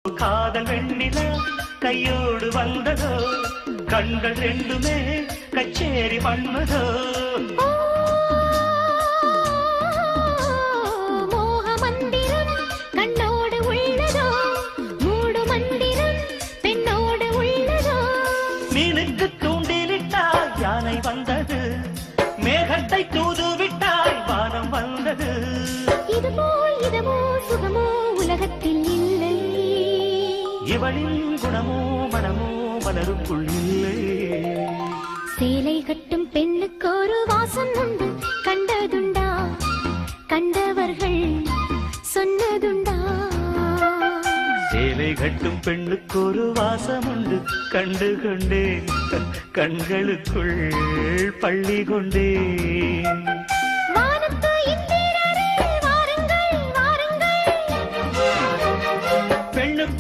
காதல் வெண்ணிலா கையோடு வந்ததோ கண்கள் ரெண்டுமே கச்சேரி பண்ணதோ மோக மந்திரம் கண்ணோடு உள்ளதோ மூடு மந்திரம் பெண்ணோடு உள்ளதோ மீனுக்கு தூண்டிலிட்டால் யானை வந்தது மேகத்தை தூதுவிட்டால் வானம் வந்தது இதுவோ சுகமோ உலகத்தில் இல்லை இவளின் குணமோ மனமோ மலருக்குள் இல்லை சேலை கட்டும் பெண்ணுக்கு ஒரு வாசம் உண்டு கண்டதுண்டா கண்டவர்கள் சொன்னதுண்டா சேலை கட்டும் பெண்ணுக்கு ஒரு வாசம் உண்டு கண்டு கொண்டேன் கண்களுக்குள் பள்ளி கொண்டேன்